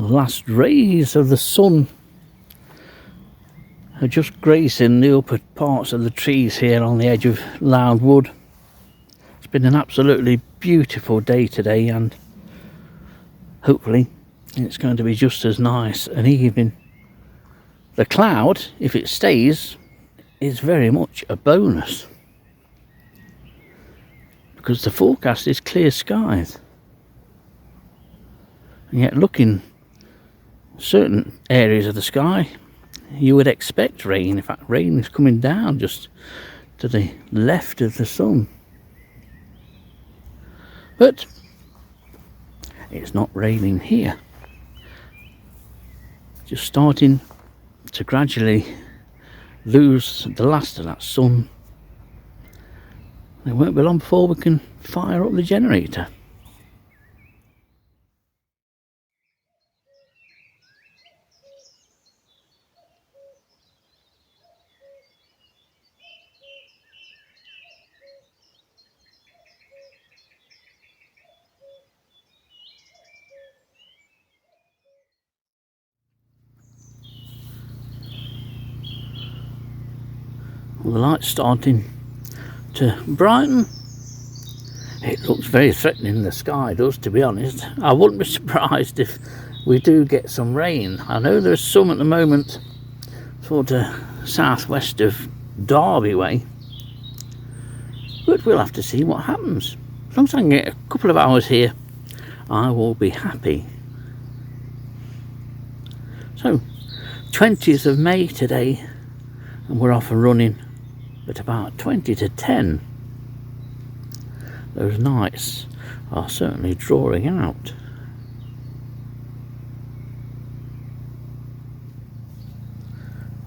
last rays of the sun are just gracing the upper parts of the trees here on the edge of Lound Wood. It's been an absolutely beautiful day today, and hopefully it's going to be just as nice an evening. The cloud, if it stays, is very much a bonus, because the forecast is clear skies, and yet looking certain areas of the sky you would expect rain. In fact, rain is coming down just to the left of the sun, but it's not raining here. Just starting to gradually lose the last of that sun. It won't be long before we can fire up the generator. Well, the light's starting to brighten. It looks very threatening, the sky does, to be honest. I wouldn't be surprised if we do get some rain. I know there's some at the moment sort of southwest of Derby way, but we'll have to see what happens. As long as I can get a couple of hours here, I will be happy. So 20th of May today, and we're off and running at about 20 to 10. Those nights are certainly drawing out.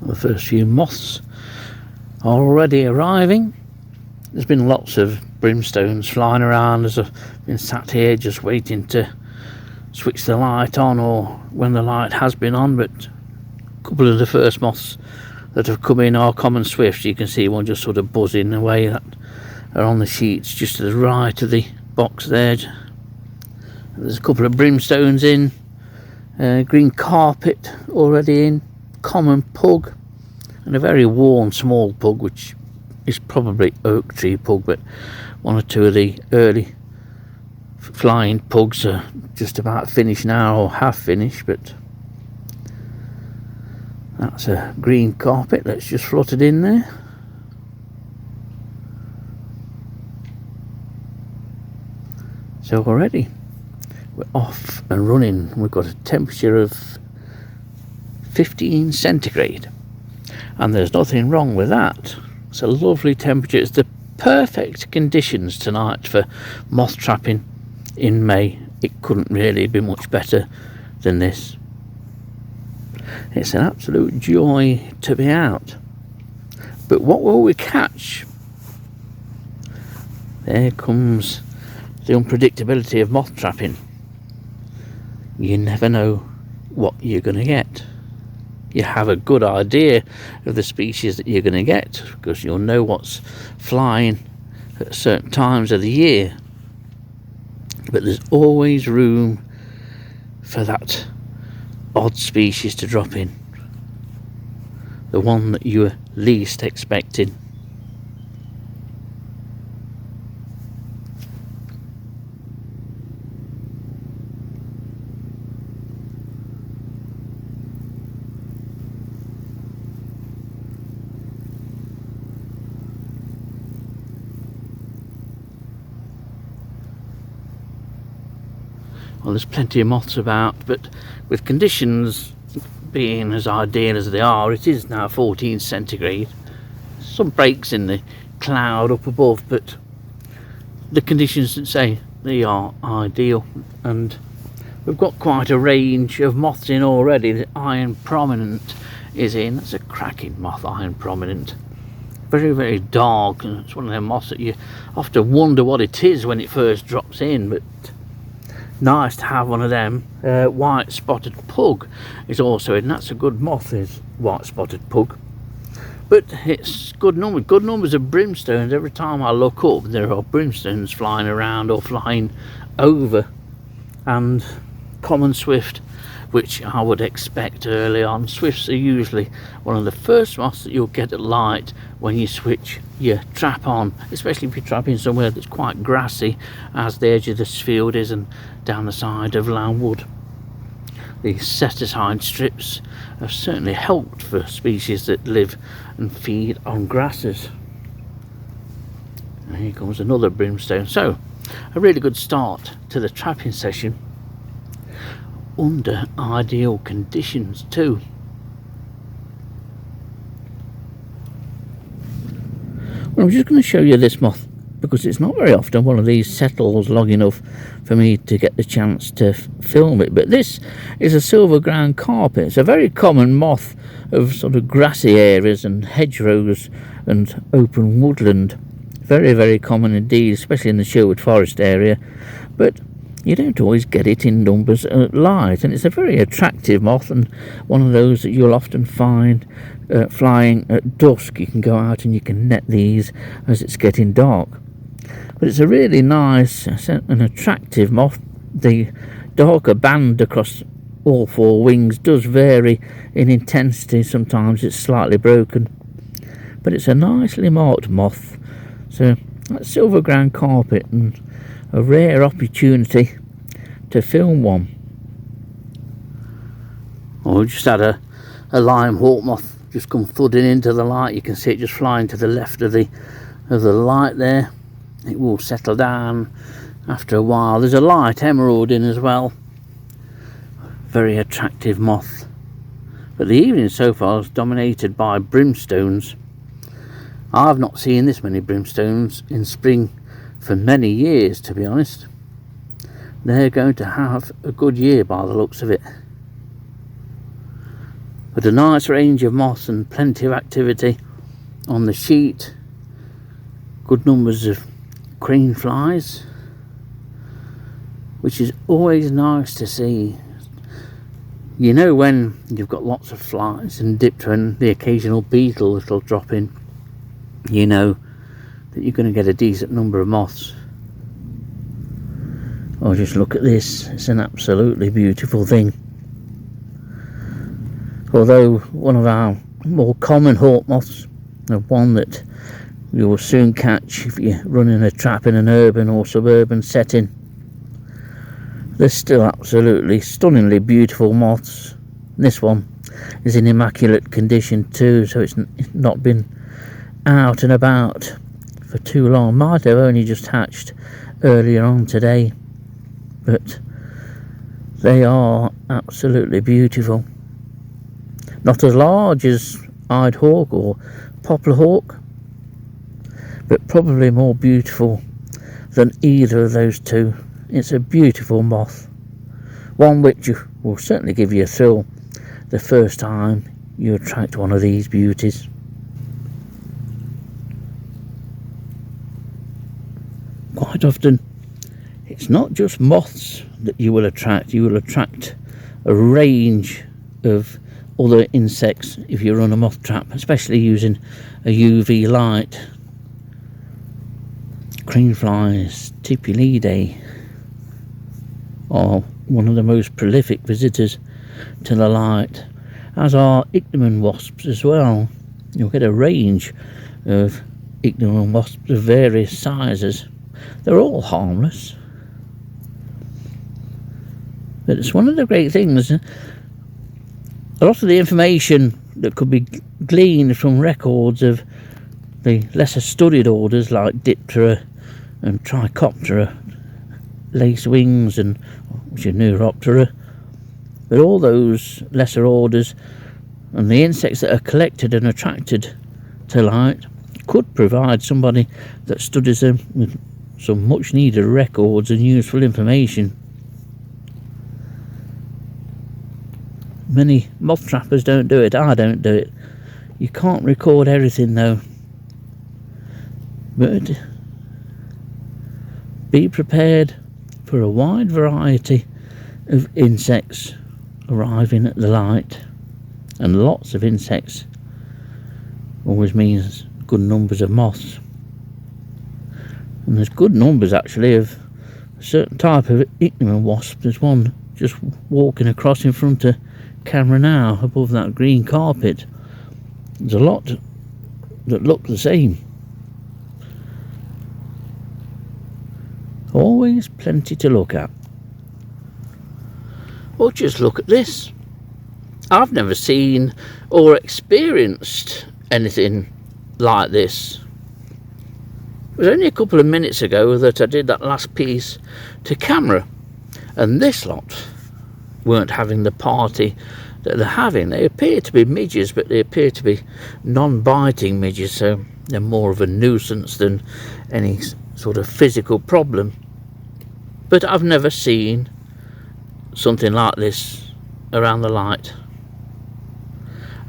The first few moths are already arriving. There's been lots of brimstones flying around as I've been sat here just waiting to switch the light on, or when the light has been on. But a couple of the first moths that have come in are common swifts. You can see one just sort of buzzing away, that are on the sheets just to the right of the box there. There's a couple of brimstones in, green carpet already in, common pug, and a very worn small pug, which is probably oak tree pug, but one or two of the early flying pugs are just about finished now, or have finished. But that's a green carpet that's just fluttered in there. So already we're off and running. We've got a temperature of 15 centigrade, and there's nothing wrong with that. It's a lovely temperature. It's the perfect conditions tonight for moth trapping in May. It couldn't really be much better than this. It's an absolute joy to be out. But what will we catch? There comes the unpredictability of moth trapping. You never know what you're going to get. You have a good idea of the species that you're going to get, because you'll know what's flying at certain times of the year. But there's always room for that odd species to drop in, the one that you were least expecting. Well, there's plenty of moths about, but with conditions being as ideal as they are, it is now 14 centigrade. Some breaks in the cloud up above, but the conditions that say they are ideal, and we've got quite a range of moths in already. The iron prominent is in. That's a cracking moth, iron prominent. Very, very dark, and it's one of them moths that you often wonder what it is when it first drops in, but nice to have one of them. White spotted pug is also in. That's a good moth, is white spotted pug. But it's good numbers of brimstones. Every time I look up, there are brimstones flying around or flying over, and common swift, which I would expect early on. Swifts are usually one of the first moths that you'll get at light when you switch your trap on, especially if you're trapping somewhere that's quite grassy, as the edge of this field is and down the side of Lound Wood. These set-aside strips have certainly helped for species that live and feed on grasses. And here comes another brimstone. So, a really good start to the trapping session under ideal conditions too. Well, I'm just going to show you this moth because it's not very often one of these settles long enough for me to get the chance to film it. But this is a silver ground carpet. It's a very common moth of sort of grassy areas and hedgerows and open woodland. Very, very common indeed, especially in the Sherwood Forest area. But you don't always get it in numbers at light, and it's a very attractive moth, and one of those that you'll often find flying at dusk. You can go out and you can net these as it's getting dark. But it's a really nice and attractive moth. The darker band across all four wings does vary in intensity. Sometimes it's slightly broken, but it's a nicely marked moth. So that's silver ground carpet, and a rare opportunity to film one. Oh, we just had a lime hawk moth just come thudding into the light. You can see it just flying to the left of the light there. It will settle down after a while. There's a light emerald in as well. Very attractive moth. But the evening so far is dominated by brimstones. I've not seen this many brimstones in spring for many years, to be honest. They're going to have a good year by the looks of it. But a nice range of moths and plenty of activity on the sheet. Good numbers of crane flies, which is always nice to see. You know when you've got lots of flies and dipter and the occasional beetle that'll drop in, you know that you're going to get a decent number of moths. Oh, just look at this. It's an absolutely beautiful thing. Although one of our more common hawk moths, and one that you will soon catch if you're running a trap in an urban or suburban setting, they're still absolutely stunningly beautiful moths. This one is in immaculate condition too, so it's not been out and about for too long. Might have only just hatched earlier on today, but they are absolutely beautiful. Not as large as eyed hawk or poplar hawk, but probably more beautiful than either of those two. It's a beautiful moth, one which will certainly give you a thrill the first time you attract one of these beauties. Quite often it's not just moths that you will attract a range of other insects if you run a moth trap, especially using a UV light. Crane flies, Tipulidea are one of the most prolific visitors to the light, as are Ichneumon wasps as well. You'll get a range of Ichneumon wasps of various sizes. They're all harmless, but it's one of the great things. A lot of the information that could be gleaned from records of the lesser studied orders like Diptera and Trichoptera, lace wings, and which are Neuroptera, but all those lesser orders and the insects that are collected and attracted to light could provide somebody that studies them with some much needed records and useful information. Many moth trappers don't do it. I don't do it. You can't record everything though, but be prepared for a wide variety of insects arriving at the light, and lots of insects always means good numbers of moths. And there's good numbers actually of a certain type of Ichneumon wasp. There's one just walking across in front of camera now, above that green carpet. There's a lot that look the same. Always plenty to look at. Well, just look at this. I've never seen or experienced anything like this. It was only a couple of minutes ago that I did that last piece to camera, and this lot weren't having the party that they're having. They appear to be midges, but they appear to be non-biting midges, so they're more of a nuisance than any sort of physical problem. But I've never seen something like this around the light,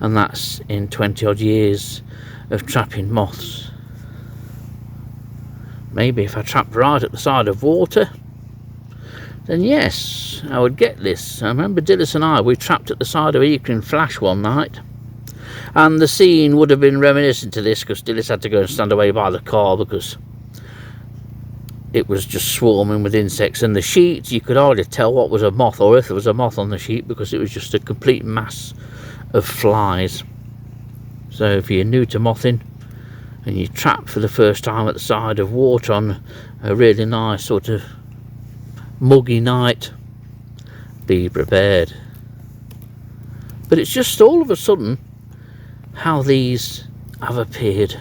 and that's in 20 odd years of trapping moths. Maybe if I trapped right at the side of water, then yes, I would get this. I remember Dillis and I, we trapped at the side of Eakin Flash one night, and the scene would have been reminiscent to this, because Dillis had to go and stand away by the car because it was just swarming with insects, and the sheet, you could hardly tell what was a moth or if there was a moth on the sheet, because it was just a complete mass of flies. So if you're new to mothing and you trap for the first time at the side of water on a really nice sort of muggy night, be prepared. But it's just all of a sudden how these have appeared.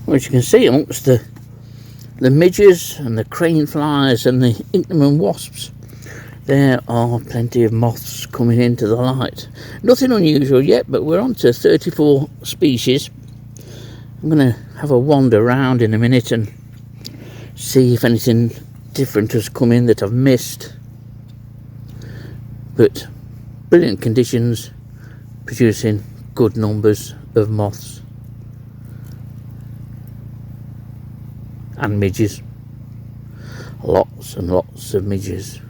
Well, as you can see, amongst the midges and the crane flies and the inkman wasps, there are plenty of moths coming into the light. Nothing unusual yet, but we're on to 34 species. I'm going to have a wander around in a minute and see if anything different has come in that I've missed. But brilliant conditions, producing good numbers of moths and midges. Lots and lots of midges.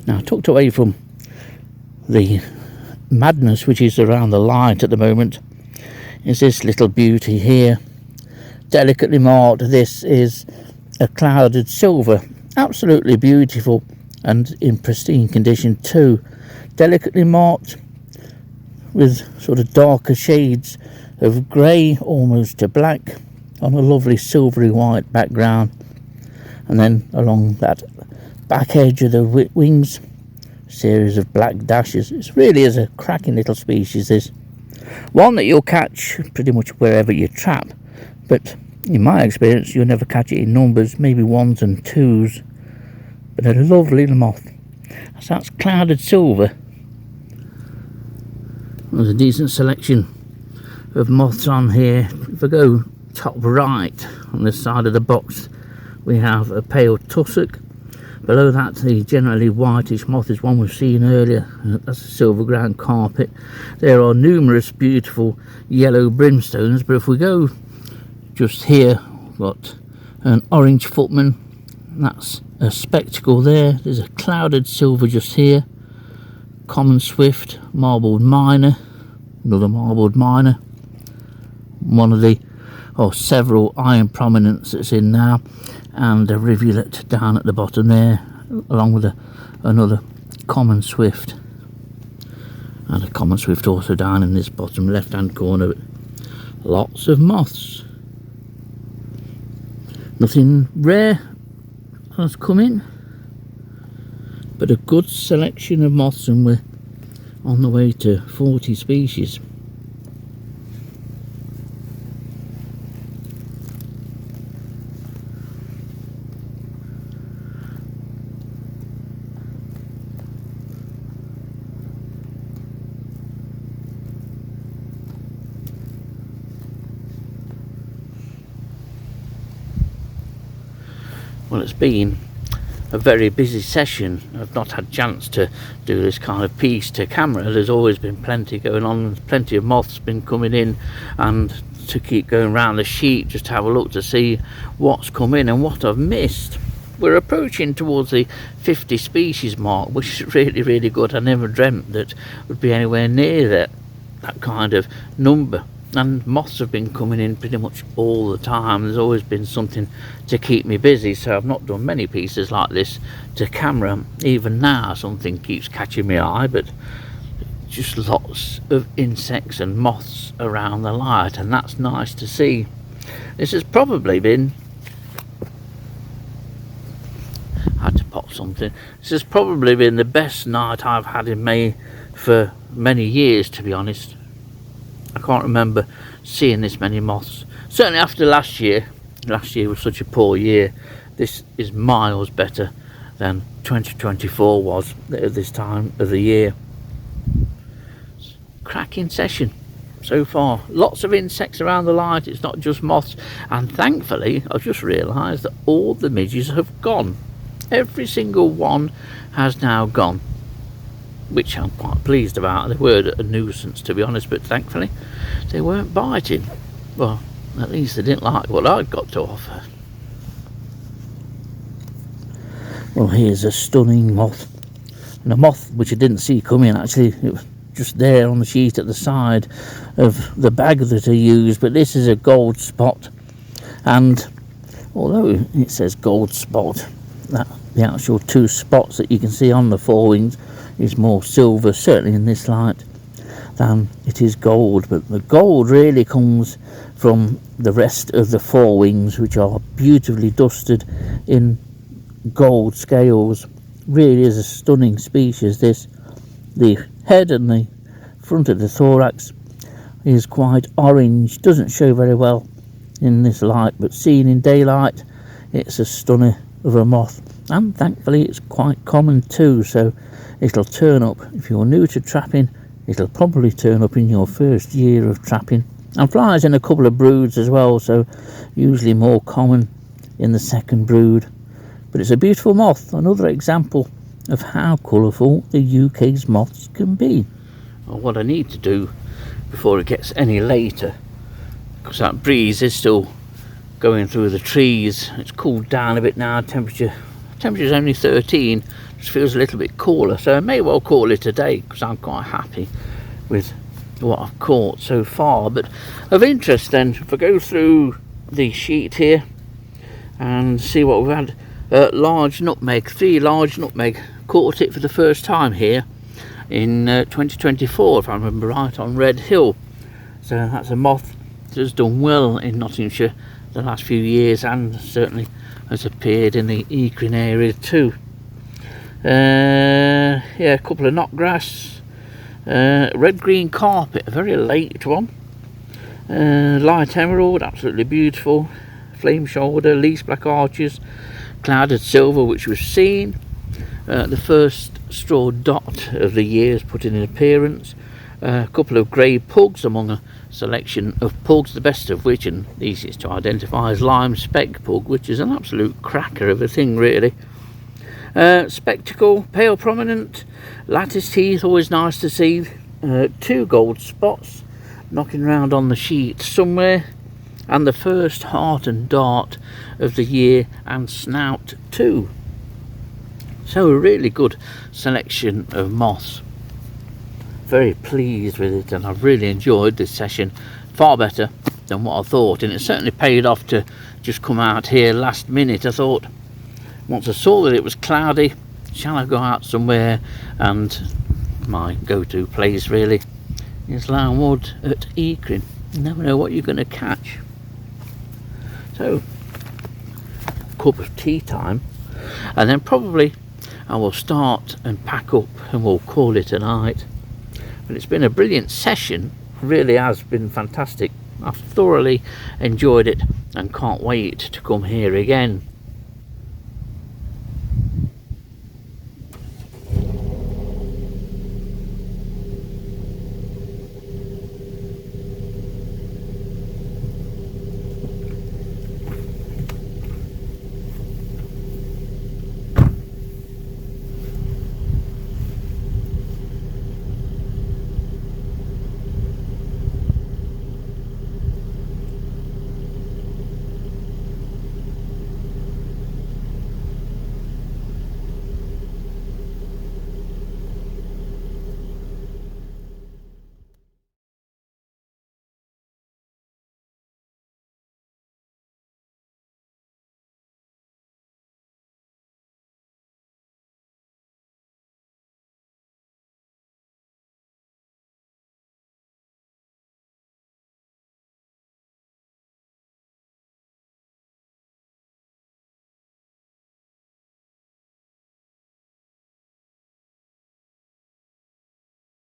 Now, tucked away from the madness which is around the light at the moment is this little beauty here, delicately marked. This is a clouded silver, absolutely beautiful and in pristine condition too, delicately marked with sort of darker shades of grey almost to black on a lovely silvery white background, and then along that back edge of the wings, series of black dashes. It really is a cracking little species, this one that you'll catch pretty much wherever you trap, but in my experience you'll never catch it in numbers, maybe ones and twos, but a lovely little moth. So that's clouded silver. There's a decent selection of moths on here. If I go top right on this side of the box, we have a pale tussock. Below that, the generally whitish moth is one we've seen earlier. That's a silver ground carpet. There are numerous beautiful yellow brimstones, but if we go just here, we've got an orange footman. That's a spectacle there. There's a clouded silver just here. Common swift, marbled miner, another marbled miner. One of the several iron prominence that's in now, and a rivulet down at the bottom there, along with another common swift, and a common swift also down in this bottom left hand corner. Lots of moths. Nothing rare has come in, but a good selection of moths, and we're on the way to 40 species. Well, it's been a very busy session. I've not had a chance to do this kind of piece to camera. There's always been plenty going on, plenty of moths been coming in, and to keep going around the sheet just to have a look to see what's come in and what I've missed. We're approaching towards the 50 species mark, which is really, really good. I never dreamt that would be anywhere near that kind of number. and moths have been coming in pretty much all the time. There's always been something to keep me busy, so I've not done many pieces like this to camera. Even now something keeps catching my eye, but just lots of insects and moths around the light, and that's nice to see. This has probably been, I had to pop something, this has probably been the best night I've had in May for many years, to be honest. I can't remember seeing this many moths, certainly after last year. Last year was such a poor year. This is miles better than 2024 was at this time of the year. Cracking session so far. Lots of insects around the light. It's not just moths, and thankfully I've just realised that all the midges have gone. Every single one has now gone, which I'm quite pleased about. They were a nuisance, to be honest, but thankfully they weren't biting. Well, at least they didn't like what I'd got to offer. Well, here's a stunning moth, and a moth which I didn't see coming actually. It was just there on the sheet at the side of the bag that I used, but this is a gold spot, and although it says gold spot, that the actual two spots that you can see on the forewings is more silver, certainly in this light, than it is gold. But the gold really comes from the rest of the forewings, which are beautifully dusted in gold scales. Really is a stunning species, this. The head and the front of the thorax is quite orange, doesn't show very well in this light, but seen in daylight it's a stunner of a moth, and thankfully it's quite common too, so it'll turn up if you're new to trapping. It'll probably turn up in your first year of trapping, and flies in a couple of broods as well, so usually more common in the second brood. But it's a beautiful moth, another example of how colourful the UK's moths can be. Well, what I need to do before it gets any later, because that breeze is still going through the trees, it's cooled down a bit now, temperature's only 13, just feels a little bit cooler, so I may well call it a day, because I'm quite happy with what I've caught so far. But of interest then, if I go through the sheet here and see what we've had, large nutmeg, 3 large nutmeg, caught it for the first time here in 2024, if I remember right, on Red Hill. So that's a moth that has done well in Nottinghamshire the last few years, and certainly has appeared in the Eakring area too. Yeah, a couple of knotgrass, red green carpet, a very late one, light emerald, absolutely beautiful, flame shoulder, least black arches, clouded silver, which was seen. The first straw dot of the year has put in an appearance. A couple of grey pugs among a selection of pugs, the best of which, and easiest to identify, is lime speck pug, which is an absolute cracker of a thing really. Spectacle, pale prominent, lattice teeth, always nice to see. 2 gold spots knocking around on the sheet somewhere, and the first heart and dart of the year, and snout too. So a really good selection of moths. Very pleased with it, and I've really enjoyed this session, far better than what I thought, and it certainly paid off to just come out here last minute. I thought, once I saw that it was cloudy, shall I go out somewhere? And my go-to place really is Lound Wood at Eakring. You never know what you're going to catch. So, cup of tea time, and then probably I will start and pack up and we'll call it a night. But it's been a brilliant session, really has been fantastic. I've thoroughly enjoyed it and can't wait to come here again.